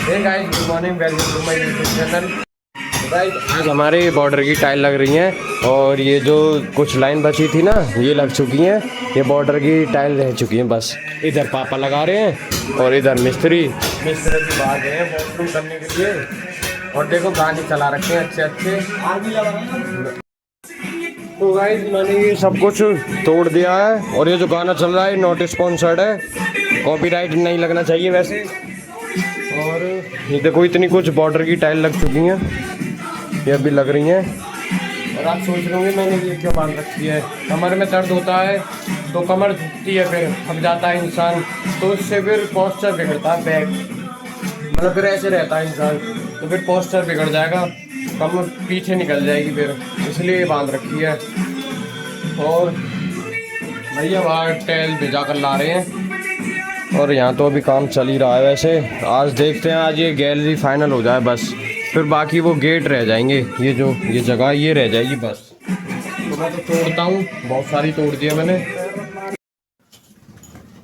Hey guys, good morning, welcome to my YouTube channel. Guys, आज हमारे border की tile लग रही हैं और ये जो कुछ लाइन बची थी ना, ये लग चुकी हैं। ये बॉर्डर की टाइल रह चुकी हैं बस। इधर पापा लगा रहे हैं और इधर मिस्त्री की बाहर गए हैं वॉशरूम करने के लिए। और देखो गाने चला रखे हैं अच्छे अच्छे। तो गाइस, मैंने ये सब कुछ तोड़ दिया है और ये जो गाना चल रहा है नॉट स्पॉन्सर्ड है, कॉपीराइट नहीं लगना चाहिए वैसे। और ये देखो इतनी कुछ बॉर्डर की टाइल लग चुकी हैं, ये अभी लग रही हैं। और आप सोच रहे होंगे मैंने ये क्यों बांध रखी है। कमर में दर्द होता है तो कमर झुकती है, फिर थक जाता है इंसान, तो उससे फिर पोस्चर बिगड़ता है बैक, मतलब फिर ऐसे रहता है इंसान, तो फिर पोस्चर बिगड़ जाएगा, कमर पीछे निकल जाएगी फिर, इसलिए ये बांध रखी है। और भैया बाहर टाइल भिजा कर ला रहे हैं और यहाँ तो अभी काम चल ही रहा है। वैसे आज देखते हैं, आज ये गैलरी फाइनल हो जाए बस, फिर बाकी वो गेट रह जाएंगे, ये जगह ये रह जाएगी बस। तो मैं तो तोड़ता हूँ, बहुत सारी तोड़ दी है मैंने।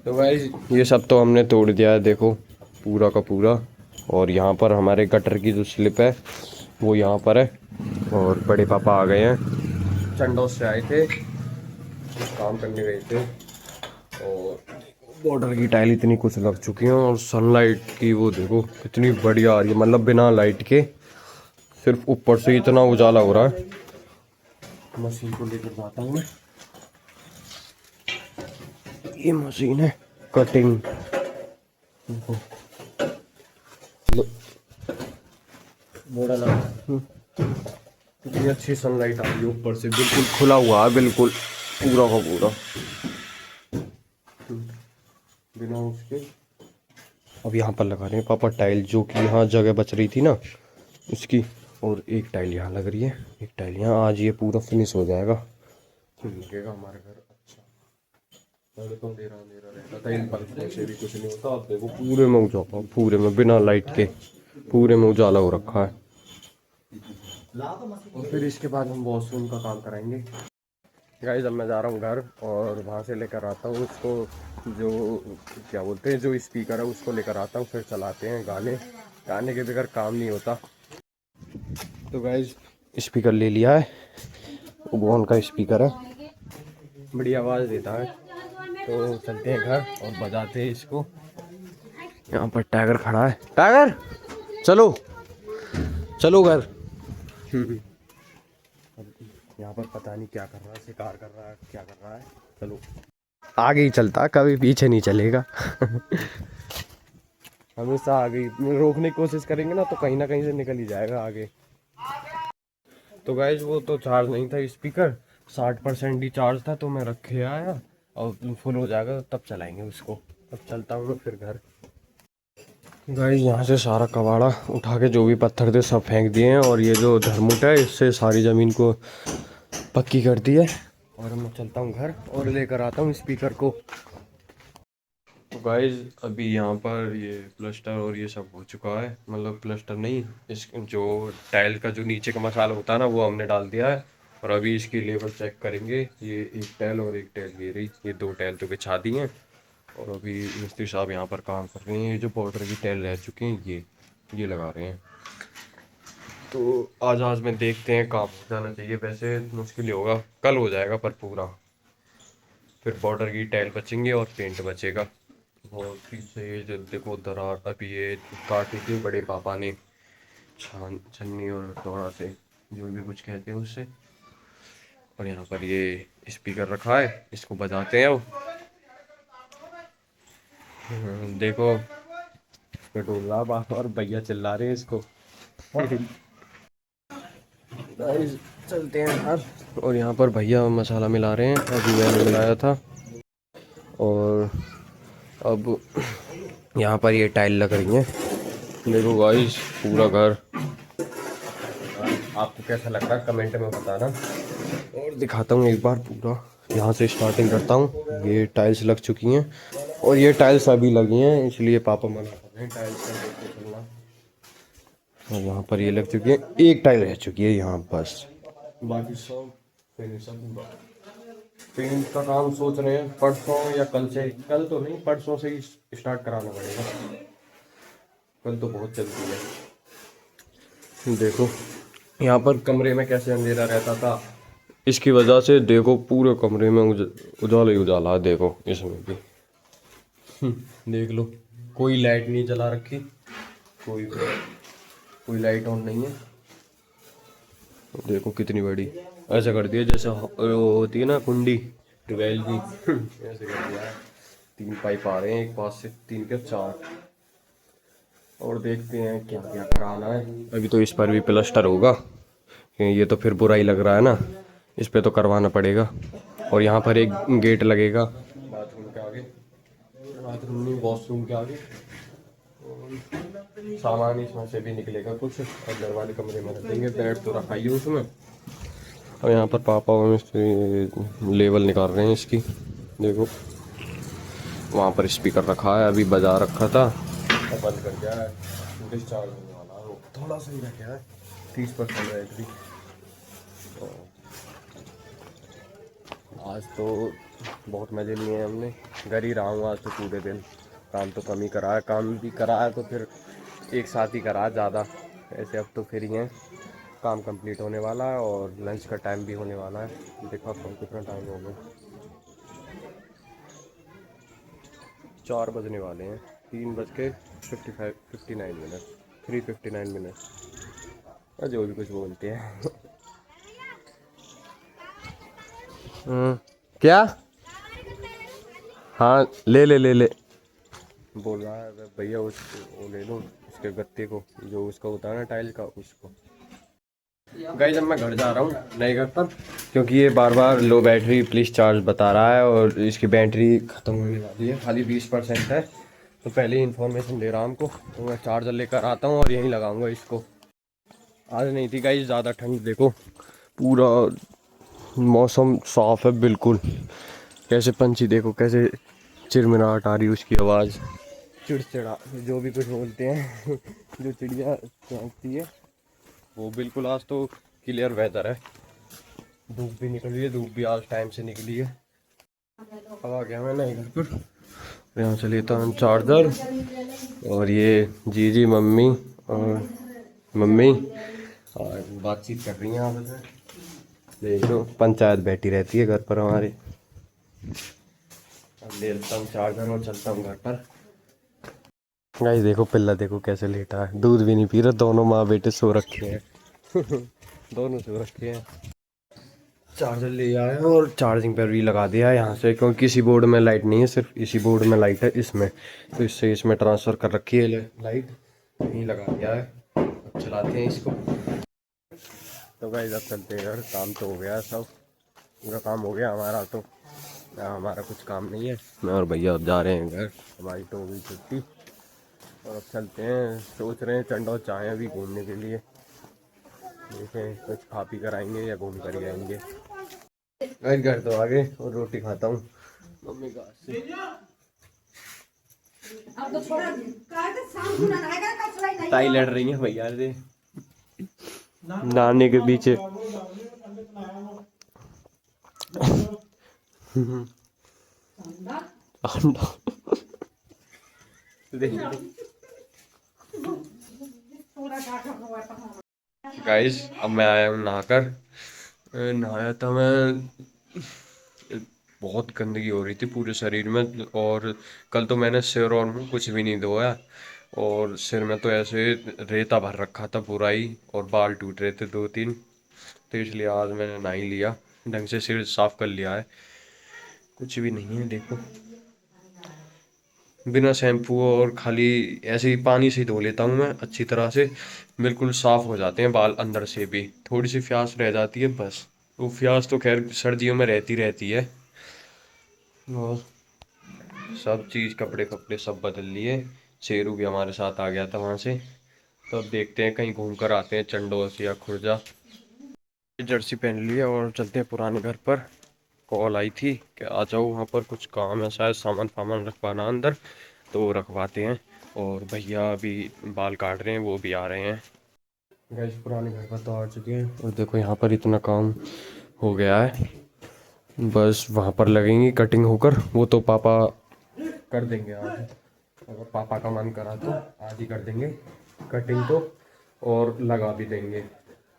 तो भाई ये सब तो हमने तोड़ दिया है, देखो पूरा का पूरा। और यहाँ पर हमारे गटर की जो स्लिप है वो यहाँ पर है। और बड़े पापा आ गए हैं, चंडोस से आए थे, काम करने गए थे। और बॉर्डर की टाइल इतनी कुछ लग चुकी हैं और सनलाइट की वो देखो कितनी बढ़िया आ रही है, मतलब बिना लाइट के सिर्फ ऊपर से इतना उजाला हो रहा है। मशीन को लेकर जाता हूँ मैं, ये मशीन है कटिंग। कितनी अच्छी सनलाइट आ रही है ऊपर से, बिल्कुल खुला हुआ है, बिल्कुल पूरा का पूरा बिना उसके। अब यहाँ पर लगा रहे हैं पापा टाइल, जो कि यहाँ जगह बच रही थी ना उसकी। और एक टाइल यहाँ लग रही है, एक टाइल यहाँ। आज ये पूरा फिनिश हो जाएगा, फिर लगेगा हमारे घर अच्छा। पहले तो अंधेरा अंधेरा रहता था, इन पंखों से भी कुछ नहीं होता। अब देखो पूरे में उजाला, पूरे में बिना लाइट के पूरे में उजाला हो रखा है। और फिर इसके बाद हम वॉशरूम का काम कराएंगे। गाइस, अब मैं जा रहा हूँ घर और वहाँ से लेकर आता हूँ उसको, जो क्या बोलते हैं, जो स्पीकर है उसको लेकर आता हूँ, फिर चलाते हैं गाने। गाने के बगैर काम नहीं होता। तो गाइस, स्पीकर ले लिया है, बोन का स्पीकर है, बड़ी आवाज़ देता है। तो चलते हैं घर और बजाते हैं इसको। यहाँ पर टाइगर खड़ा है, टाइगर चलो चलो घर। यहाँ पर पता नहीं क्या कर रहा है, शिकार कर रहा है, क्या कर रहा है। चलो आगे ही चलता, कभी पीछे नहीं चलेगा। हमेशा आगे रोकने की कोशिश करेंगे ना तो कहीं ना कहीं से निकल ही जाएगा आगे। तो गाइज, वो तो चार्ज नहीं था स्पीकर, 60% ही चार्ज था, तो मैं रखे आया और फुल हो जाएगा तब चलाएंगे उसको। अब चलता हूँ मैं फिर घर। गाइज, यहाँ से सारा कबाड़ा उठा के जो भी पत्थर थे सब फेंक दिए हैं, और ये जो धरमुट है इससे सारी ज़मीन को पक्की कर दी है। और मैं चलता हूँ घर और लेकर आता हूँ स्पीकर को। तो गाइज, अभी यहाँ पर ये प्लास्टर और ये सब हो चुका है, मतलब प्लास्टर नहीं, इस जो टाइल का जो नीचे का मसाला होता है ना वो हमने डाल दिया है। और अभी इसकी लेवल चेक करेंगे। ये एक टाइल और एक टाइल ये रही, ये दो टाइल तो बिछा दी हैं। और अभी मिस्त्री साहब यहाँ पर काम कर रहे हैं, ये जो बॉर्डर की टाइल रह चुकी हैं ये लगा रहे हैं। तो आज में देखते हैं, काम हो जाना चाहिए, वैसे मुश्किल ही होगा, कल हो जाएगा पर पूरा। फिर बॉर्डर की टाइल बचेंगे और पेंट बचेगा। और पीछे जो देखो दरार अभी ये काटी थी बड़े पापा ने, छन्नी और हथौड़ा से, जो भी कुछ कहते हैं उससे। और यहाँ पर ये स्पीकर रखा है, इसको बजाते हैं अब। देखो कटोला बाप और भैया चिल्ला रहे हैं इसको। गाइस, चलते हैं यार। और यहाँ पर भैया मसाला मिला रहे हैं, अभी मैंने मिलाया था। और अब यहाँ पर ये टाइल लग रही है, देखो गाइस पूरा घर। आपको कैसा लग रहा है कमेंट में बताना। और दिखाता हूँ एक बार पूरा, यहाँ से स्टार्टिंग करता हूँ। ये टाइल्स लग चुकी हैं और ये टाइल्स अभी लगी हैं, इसलिए पापा मना कर रहे हैं टाइल्स का देख के चलना। और यहाँ पर ये लग चुकी है, एक टाइल रह चुकी है यहाँ बस, बाकी सब फिनिश है पूरा। पेंट का काम सोच रहे हैं परसों या कल से, कल तो नहीं परसों से ही स्टार्ट कराना पड़ेगा। कल तो बहुत चलती है। देखो यहाँ पर कमरे में कैसे अंधेरा रहता था, इसकी वजह से देखो पूरे कमरे में उजाला ही उजाला है। देखो इसमें भी देख लो, कोई लाइट नहीं जला रखी, कोई लाइट ऑन नहीं है। देखो कितनी बड़ी, ऐसा कर दिया जैसे वो होती है ना कुंडी ट्यूबवेल की ऐसे कर दिया है। 3 पाइप आ रहे हैं, एक पास से 3 के 4। और देखते हैं क्या क्या कराना है। अभी तो इस पर भी प्लास्टर होगा, ये तो फिर बुरा ही लग रहा है ना, इस पे तो करवाना पड़ेगा। और यहाँ पर एक गेट लगेगा बाथरूम के आगे, बाथरूम नहीं वॉशरूम के आगे। और सामान इसमें से भी निकलेगा कुछ, अंदर वाले कमरे में रखेंगे। बेड तो रखा ही है उसमें। और यहाँ पर पापा और मिस्त्री लेवल निकाल रहे हैं इसकी। देखो वहाँ पर स्पीकर रखा है, अभी बजा रखा था और बंद कर दिया है। डिस्चार्ज होने वाला है, थोड़ा सा ही रह गया है, 30% बैटरी। आज तो बहुत मज़े लिए हैं हमने, घर ही रहा हूँ आज तो पूरे दिन। काम तो कम ही करा है, काम भी करा है तो फिर एक साथ ही करा ज़्यादा। ऐसे अब तो फ्री हैं, काम कंप्लीट होने वाला है और लंच का टाइम भी होने वाला है। देखो अब कितना टाइम हो गया, 4 बजने वाले हैं। 3:59 3:59 जो भी कुछ बोलते हैं क्या? हाँ ले ले ले ले बोल रहा है भैया, उसको वो ले लो, उसके गत्ते को, जो उसका होता है ना टाइल का, उसको। गाइस जब मैं घर जा रहा हूँ नए घर पर, क्योंकि ये बार बार लो बैटरी प्लीज़ चार्ज बता रहा है और इसकी बैटरी ख़त्म होने वाली है, खाली 20% है। तो पहले ही इन्फॉर्मेशन दे रहा हूँ हमको, तो मैं चार्जर लेकर आता हूँ और यहीं लगाऊंगा इसको। आज नहीं थी गाइस ज़्यादा ठंड, देखो पूरा मौसम साफ़ है बिल्कुल। कैसे पंछी देखो कैसे चिड़मिड़ाहट आ रही है, उसकी आवाज़, चिड़चिड़ा जो भी कुछ बोलते हैं जो चिड़िया चहकती है वो। बिल्कुल आज तो क्लियर वेदर है, धूप भी निकली है, धूप भी आज टाइम से निकली है। अब आ गया मैं नए घर पर, यहाँ से लेता हूँ चार्जर। और ये जी मम्मी और मम्मी और बातचीत कर रही हैं आपस में। देख लो पंचायत बैठी रहती है घर पर हमारे। अब लेता हूँ चार्जर और चलता हूँ घर पर। गाइस देखो पिल्ला देखो कैसे लेटा है, दूध भी नहीं पी रहा, दोनों माँ बेटे सो रखे हैं दोनों सो रखे हैं। चार्जर ले आया और चार्जिंग पर भी लगा दिया है यहाँ से, क्योंकि किसी बोर्ड में लाइट नहीं है, सिर्फ इसी बोर्ड में लाइट है इसमें, तो इससे इसमें ट्रांसफ़र कर रखी है लाइट, यहीं लगा दिया है। अब चलाते हैं इसको। तो गाइस अब चलते हैं घर, काम तो हो गया सब, पूरा काम हो गया हमारा। तो हमारा कुछ काम नहीं है, मैं और भैया अब जा रहे हैं घर, हमारी तो हो गई छुट्टी। और अब चलते हैं, सोच रहे हैं चंडौल चाहे अभी घूमने के लिए, देखें कुछ खा पी कर आएंगे या घूम कर ही आएंगे। घर तो आ गए और रोटी खाता हूँ मम्मी का से। ताई लड़ रही है भैया से नानी के पीछे गाइस अब मैं आया हूँ नहाकर, नहाया था मैं, बहुत गंदगी हो रही थी पूरे शरीर में। और कल तो मैंने सिर और मुंह कुछ भी नहीं धोया, और सिर में तो ऐसे रेता भर रखा था पूरा ही, और बाल टूट रहे थे 2-3, तो इसलिए आज मैंने नहा ही लिया, ढंग से सिर साफ कर लिया है। कुछ भी नहीं है देखो, बिना शैम्पू और खाली ऐसे ही पानी से ही धो लेता हूँ मैं अच्छी तरह से, बिल्कुल साफ़ हो जाते हैं बाल अंदर से भी। थोड़ी सी फ्यास रह जाती है बस, वो फ्यास तो खैर सर्दियों में रहती रहती है। और सब चीज़ कपड़े कपड़े सब बदल लिए, शेरू भी हमारे साथ आ गया था वहाँ से। तो अब देखते हैं कहीं घूम कर आते हैं चंडोल या खुर्जा। जर्सी पहन ली है और चलते हैं पुराने घर पर। कॉल आई थी कि आ जाओ, वहाँ पर कुछ काम है, शायद सामान फामान रखवाना अंदर, तो वो रखवाते हैं। और भैया अभी बाल काट रहे हैं, वो भी आ रहे हैं। गैस पुराने घर पर तो आ चुके हैं, और देखो यहाँ पर इतना काम हो गया है, बस वहाँ पर लगेंगी कटिंग होकर, वो तो पापा कर देंगे आज। अगर पापा का मन करा तो आज ही कर देंगे कटिंग तो, और लगा भी देंगे।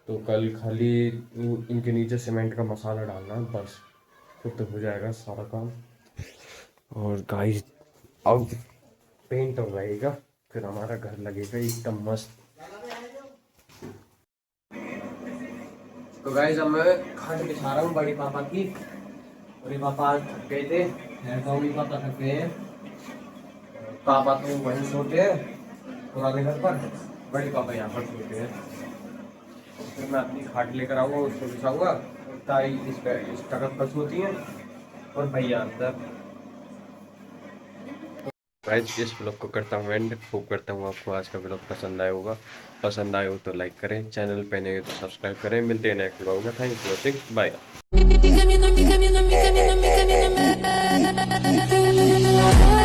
तो कल खाली इनके नीचे सीमेंट का मसाला डालना है बस, फिर तो हो जाएगा सारा काम। और गाइस अब पेंट हो जाएगा, फिर हमारा घर लगेगा एकदम मस्त। तो गाइस अब मैं खाट बिछा रहा हूँ बड़ी पापा की। बड़ी पापा आज थक गए थे, बड़ी पापा थक गए हैं। पापा तो वहीं सोते हैं पुराने घर पर, बड़ी पापा यहाँ पर सोते हैं। फिर मैं अपनी खाट लेकर आऊँगा, उसको बिछाऊंगा। ताई इस तरफ पर सोती हैं और भैया अंदर। गाइस इस ब्लॉग को करता हूँ एंड, होप करता हूँ आपको आज का ब्लॉग पसंद आया होगा। पसंद आए हो तो लाइक करें, चैनल पे नए हो तो सब्सक्राइब करें। मिलते हैं नेक्स्ट ब्लॉग में। Thank you watching, bye. Mi camino, mi camino, mi camino, mi camino, mi camino.